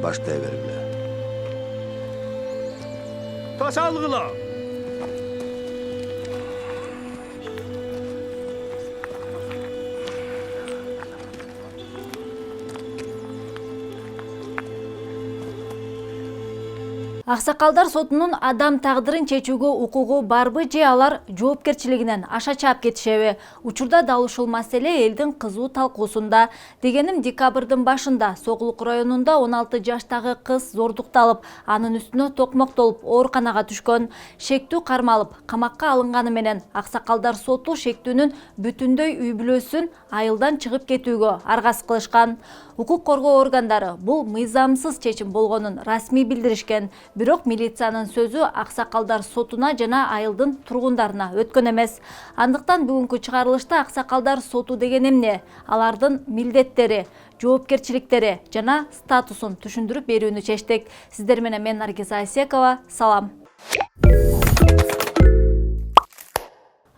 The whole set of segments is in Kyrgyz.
баштай бергиле. Таш алгыла. Аксакалдар сотунун адам тагдырын чечүүгө укугу барбы же алар жоопкерчилигинен аша чаап кетишеби? Учурда дал ушул маселе элдин кызуу талкуусунда. Дегеним декабрдын башында Соголук районунда 16 жаштагы кыз зордукталып, анын үстүнө токмоктолуп ооруканага түшкөн. Шектүү кармалып, камакка алынганы менен Аксакалдар соту шектүүнүн бүтүндөй үй бүлөсүн айылдан чыгып кетүүгө аргасыз кылышкан. Укук коргоо органдары бул мыйзамсыз чечим болгонун расмий билдиришкен. Бирок милициянын сөзү Аксакалдар сотуна жана айылдын тургундарына өткөн эмес. Андыктан бүгүнкү чыгарылышта Аксакалдар соту деген эмне, алардын милдеттери, жоопкерчиликтери жана статусун түшүндүрүп берүүнү чечтик. Сиздер менен мен Наргиз Айсекова. Салам.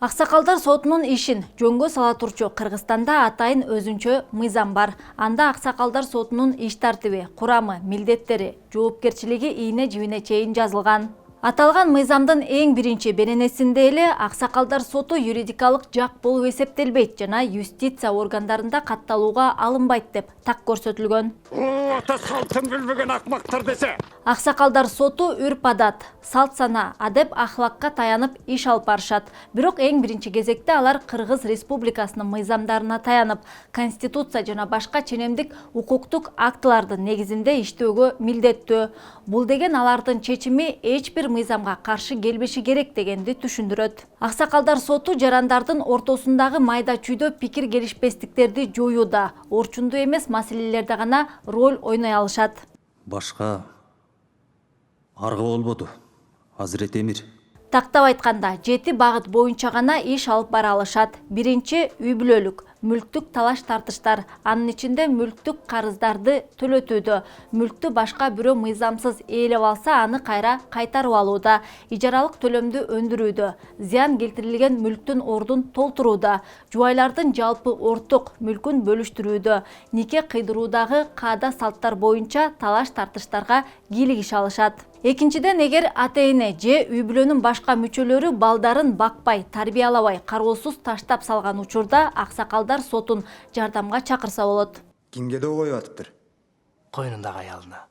Аксакалдар сотунун ишин жөнгө сала турчу Кыргызстанда атайын өзүнчө мыйзам бар. Анда Аксакалдар сотунун иш тартиби, курамы, милдеттери, жоопкерчилиги ийне жибине чейин жазылган. Аталган мыйзамдын эң биринчи беренесинде эле Аксакалдар соту юридикалык жак болуп эсептелбейт жана юстиция органдарында катталууга алынбайт деп так көрсөтүлгөн. Ата салтын билбеген акмактар десе. Аксакалдар соту үрп-адат, салт сана, адеп ахлакка таянып иш алып барышат. Бирок эң биринчи кезекте алар Кыргыз Республикасынын мыйзамдарына таянып, конституция жана башка ченемдик укуктук актылардын негизинде иштөөгө милдеттүү. Бул деген алардын чечими эч бир мыйзамга каршы келбеши керек дегенди түшүндүрөт. Аксакалдар соту жарандардын ортосундагы майда чүйдө пикир келишпестиктерди жоюуда, орчундуу эмес маселелерде гана роль ойной алышат. Башка арга болбоду, Азирет Эмир. Тактап айтканда, 7 багыт боюнча гана иш алып бара алышат. Биринчи үй бүлөлүк, мүлктүк талаш тартыштар, анын ичинде мүлктүк карыздарды төлөтүүдө, мүлктү башка бирөө мыйзамсыз ээлеп алса, аны кайра кайтарып алууда, ижаралык төлөмдү өндүрүүдө, зыян келтирилген мүлктүн ордун толтурууда, жубайлардын жалпы орток мүлкүн бөлүштүрүүдө, нике кыйдыруудагы каада салттар боюнча талаш тартыштарга кийлигише алышат. Экинчиден, эгер ата-эне же үй бүлөнүн башка мүчөлөрү балдарын бакпай, тарбиялабай, кароосуз таштап салган учурда Аксакалдар сотун жардамга чакырса болот. Кимге да коюп атыптыр? Койнундагы аялына.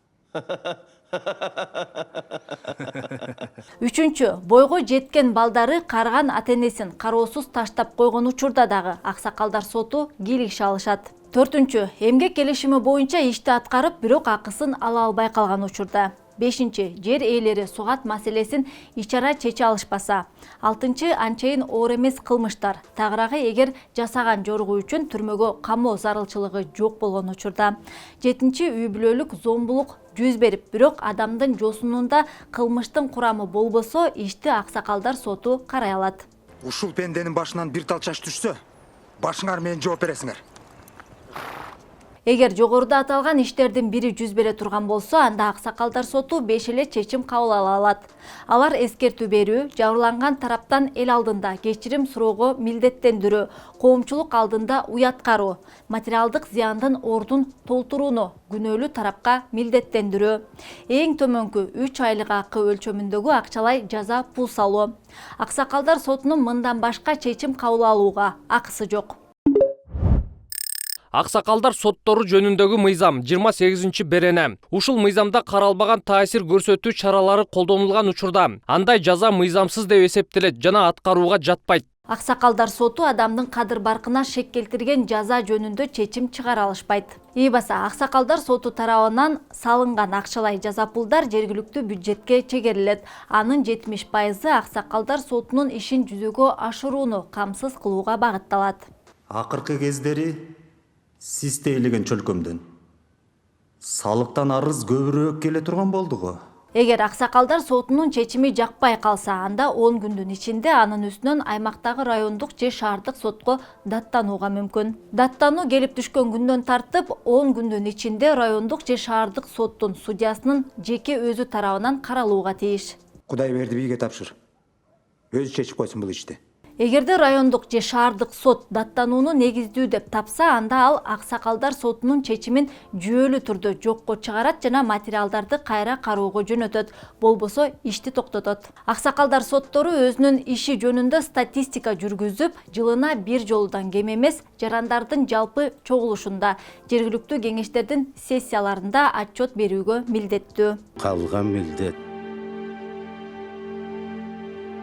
Үчүнчү, бойго жеткен балдары карыган ата-энесин кароосуз таштап койгон учурда дагы Аксакалдар соту кийлигише алышат. Төртүнчү, эмгек келишими боюнча ишти аткарып, бирок акысын ала албай калган учурда. Бешинчи, жер ээлери сугат маселесин ичара чече алышпаса. Алтынчы, анчейин оор эмес кылмыштар. Тагыраагы эгер жасаган жоругу үчүн түрмөгө камоо зарылчылыгы жок болгон учурда. Жетинчи, үй бүлөлүк зомбулук жүз берип, бирок адамдын жосунунда кылмыштын курамы болбосо, ишти Аксакалдар соту карай алат. Ушул пенденин башынан бир тал чач түшсө, башыңар менен жооп бересиңер. Эгер жогоруда аталган иштердин бири жүз бере турган болсо, анда Аксакалдар соту 5 эле чечим кабыл ала алат. Алар эскертүү берүү, жабырланган тараптан эл алдында кечирим суроого милдеттендирүү, коомчулук алдында уяткаруу, материалдык зыяндын ордун толтурууну күнөөлүү тарапка милдеттендирүү, эң төмөнкү 3 айлык акы өлчөмүндөгү акчалай жаза пул салуу. Аксакалдар сотунун мындан башка чечим кабыл алууга акысы жок. Аксакалдар соттору жөнүндөгү мыйзам 28 берене. Ушул мыйзамда каралбаган таасир көрсөтүү чаралары колдонулган учурда андай жаза мыйзамсыз деп эсептелет жана аткарууга жатпайт. Аксакалдар соту адамдын кадыр баркына шек келтирген жаза жөнүндө чечим чыгара алышпайт. Эйбаса Аксакалдар соту тарабынан салынган акчалай жаза пулдар жергиликтүү бюджетке чегерилет. Анын 70% Аксакалдар сотунун ишин жүзөгө ашырууну камсыз кылууга багытталат. Акыркы кездери сиз тейлеген чөлкөмдөн салыктан арыз көбүрөөк келе турган болду го. Эгер Аксакалдар сотунун чечими жакпай калса, анда 10 күндүн ичинде анын үстүнөн аймактагы райондук же шаардык сотко даттанууга мүмкүн. Даттануу келип түшкөн күндөн тартып 10 күндүн ичинде райондук же шаардык соттун судьясынын жеке өзү тарабынан каралууга тийиш. Кудайберди бийге тапшыр. Өзү чечип койсун бул ишти. Эгерде райондук же шаардык сот даттанууну негиздүү деп тапса, анда ал аксакалдар сотунун чечимин жүйөлүү түрдө жокко чыгарат жана материалдарды кайра кароого жөнөтөт, болбосо ишти токтотот. Аксакалдар соттору өзүнүн иши жөнүндө статистика жүргүзүп, жылына бир жолудан кем эмес жарандардын жалпы чогулушунда, жергиликтүү кеңештердин сессияларында отчет берүүгө милдеттүү. Калган милдет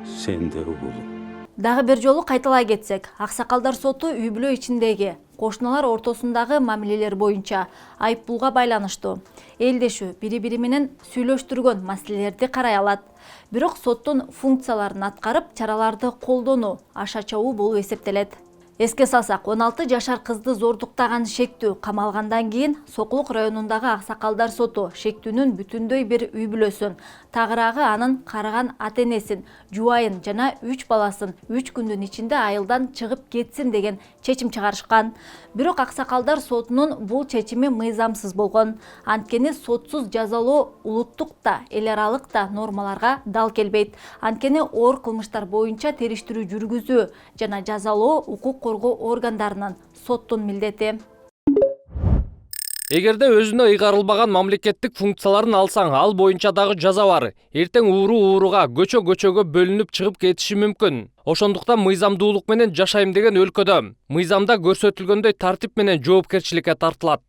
сенде угулум. Дагы бир жолу кайталай кетсек, Аксакалдар соту үй бүлө ичиндеги кошуналар ортосундагы мамилелер боюнча айыппулга байланыштуу элдешүү, бири-бири менен сүйлөштүргөн маселелерди карай алат. Бирок соттун функцияларын аткарып, чараларды колдонуу аша чабуу болуп эсептелет. Эске салсак, 16 жашар кызды зордуктаган шектүү камалгандан кийин Сокулук районундагы Аксакалдар соту шектүүнүн бүтүндөй бир үй бүлөсүн, тагыраагы анын карыган ата-энесин, жубайын жана 3 баласын 3 күндүн ичинде айылдан чыгып кетсин деген чечим чыгарышкан. Бирок Аксакалдар сотунун бул чечими мыйзамсыз болгон. Анткени сотсуз жазалоо улуттук да, эл аралык да нормаларга дал келбейт. Анткени оор кылмыштар боюнча териштирүү жүргүзүү жана жазалоо укук коргоо органдарынын соттун милдети. Эгерде өзүнө ыйгарылбаган мамлекеттик функцияларын алсаң, ал боюнча дагы жаза бар. Эртең ууруга, көчөгө бөлүнүп чыгып кетиши мүмкүн. Ошондуктан мыйзамдуулук менен жашайм деген өлкөдө мыйзамда көрсөтүлгөндөй тартип менен жоопкерчиликке тартылат.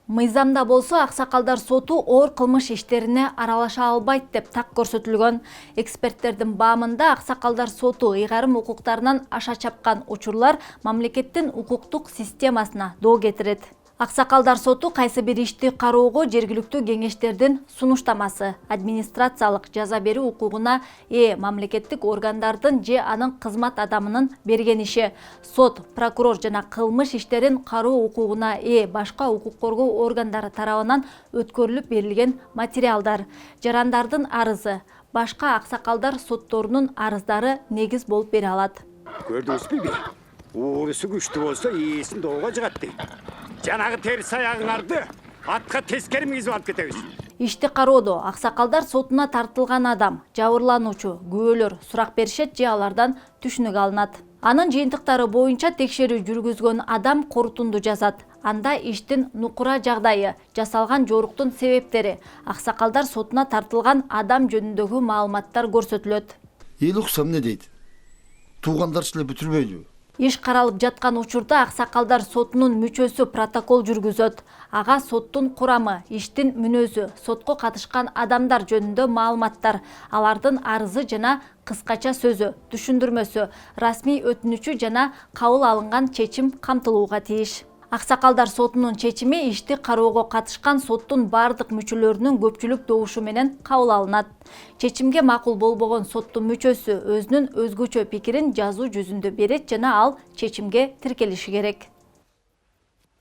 Мыйзамда болсо Аксакалдар соту оор кылмыш иштерине аралаша албайт деп так көрсөтүлгөн. Эксперттердин баамында Аксакалдар соту ыйгарым укуктарынан аша чапкан учурлар мамлекеттин укуктук системасына доо кетирет. Аксакалдар соту кайсы бир ишти кароого жергиликтүү кеңештердин сунуштамасы, администрациялык жаза берүү укугуна мамлекеттик органдардын же анын кызмат адамынын берген иши, сот, прокурор жана кылмыш иштерин кароо укугуна башка укук коргоо органдары тарабынан өткөрүлүп берилген материалдар, жарандардын арызы, башка аксакалдар сотторунун арыздары негиз болуп бере алат. Көрдүңүзбү? Уурусу күчтүү болсо ээсин доого жыгат дейт. Жанагы терс аягыңарды атка тескери мийип алып кетебиз. Ишти кароодо Аксакалдар сотуна тартылган адам, жабырлануучу, күбөлөр сурак беришет же алардан түшүнүк алынат. Анын жыйынтыктары боюнча текшерүү жүргүзгөн адам корутунду жазат. Анда иштин нукура жагдайы, жасалган жоруктун себептери, Аксакалдар сотуна тартылган адам жөнүндөгү маалыматтар көрсөтүлөт. Эл уксам эмне дейт? Туугандарчы эле бүтүрбөйдү. Иш каралып жаткан учурда Аксакалдар сотунун мүчөсү протокол жүргүзөт. Ага соттун курамы, иштин мүнөзү, сотко катышкан адамдар жөнүндө маалыматтар, алардын арызы жана кыскача сөзү, түшүндүрмөсү, расмий өтүнүчү жана кабыл алынган чечим камтылууга тийиш. Аксакалдар сотунун чечими ишти кароого катышкан соттун бардык мүчөлөрүнүн көпчүлүк добушу менен кабыл алынат. Чечимге макул болбогон соттун мүчөсү өзүнүн өзгөчө пикирин жазуу жүзүндө берет жана ал чечимге тиркелиши керек.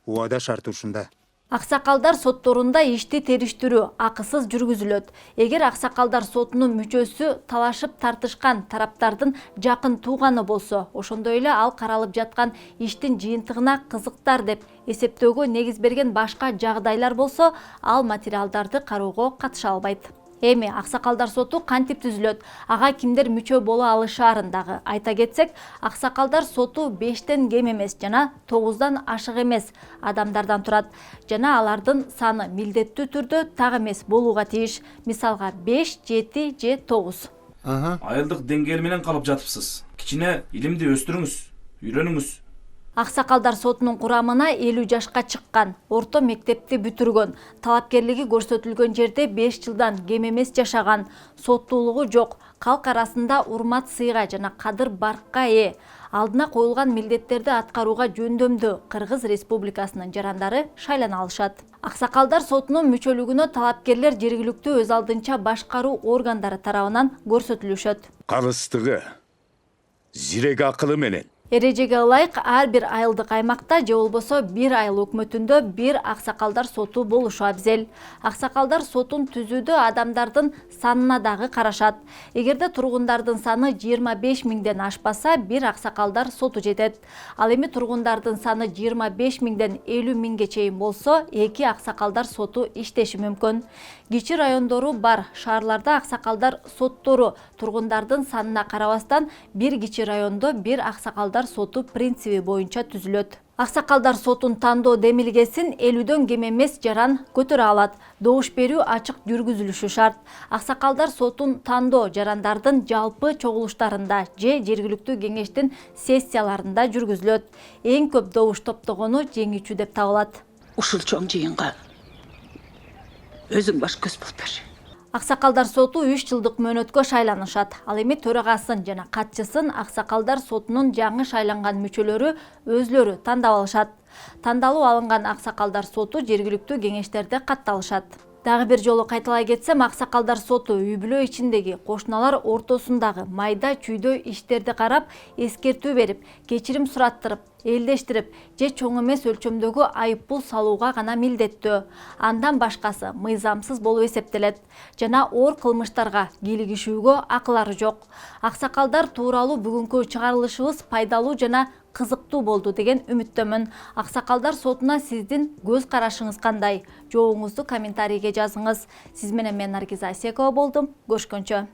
Убада шарты ушунда. Аксакалдар сотторунда ишти териштирүү акысыз жүргүзүлөт. Эгер Аксакалдар сотунун мүчөсү талашып тартышкан тараптардын жакын тууганы болсо, ошондой эле ал каралып жаткан иштин жыйынтыгына кызыктар деп эсептөөгө негиз берген башка жагдайлар болсо, ал материалдарды кароого катыша албайт. Эми Аксакалдар соту кантип түзүлөт, ага кимдер мүчө боло алышаарын дагы айта кетсек, Аксакалдар соту 5тен кем эмес жана 9дан ашык эмес адамдардан турат жана алардын саны милдеттүү түрдө так эмес болууга тийиш. Мисалга 5, 7 же 9. Айылдык деңгээл менен калып жатыпсыз. Кичине илимди өстүрүңүз, үйрөнүңүз. Аксакалдар сотунун курамына 50 жашка чыккан, орто мектепти бүтүргөн, талапкерлиги көрсөтүлгөн жерде 5 жылдан кем эмес жашаган, соттуулугу жок, калк арасында урмат сыйга жана кадыр баркка алдына коюлган милдеттерди аткарууга жөндөмдүү Кыргыз Республикасынын жарандары шайлана алышат. Аксакалдар сотунун мүчөлүгүнө талапкерлер жергиликтүү өз алдынча башкаруу органдары тарабынан көрсөтүлүшөт. Кагыстыгы, зирек акылы менен Эрежеге ылайык ар бир айылдык аймакта же болбосо бир айыл өкмөтүндө бир аксакалдар соту болушу абзел. Аксакалдар сотун түзүүдө адамдардын санына дагы карашат. Эгерде тургундардын саны 25 миңден ашпаса, бир аксакалдар соту жетет. Ал эми тургундардын саны 25 миңден 50 миңге чейин болсо, 2 аксакалдар соту иштеши мүмкүн. Кичи райондору бар шаарларда аксакалдар соттору тургундардын санына карабастан бир кичи райондо бир аксакалдар соту принциби боюнча түзүлөт. Аксакалдар сотун тандоо демилгесин 50дөн кем эмес жаран көтөрө алат. Добуш берүү ачык жүргүзүлүшү шарт. Аксакалдар сотун тандоо жарандардын жалпы чогулуштарында же жергиликтүү кеңештин сессияларында жүргүзүлөт. Эң көп добуш топтогону жеңүүчү деп табылат. Ушул чоң жыйынга өзүң баш көз болуп бер. Аксакалдар соту 3 жылдык мөөнөткө шайланышат. Ал эми төрагасын жана катчысын аксакалдар сотунун жаңы шайланган мүчөлөрү өзлөрү тандап алышат. Тандалуу алынган аксакалдар соту жергиликтүү кеңештерде катталышат. Дагы бир жолу кайталай кетсем, аксакалдар соту үй бүлө ичиндеги кошуналар ортосундагы майда чүйдө иштерди карап, эскертүү берип, кечирим сураттырып, элдештирип же чоң эмес өлчөмдөгү айыппул салууга гана милдеттүү. Андан башкасы мыйзамсыз болуп эсептелет жана оор кылмыштарга кийлигишүүгө акылары жок. Аксакалдар тууралуу бүгүнкү чыгарылышыбыз пайдалуу жана кызыктуу болду деген үмүттөмүн. Аксакалдар сотуна сиздин көз карашыңыз кандай? Жообуңузду комментарийге жазыңыз. Сиз менен мен Наргиза Асекова болдум. Көрүшкөнчө.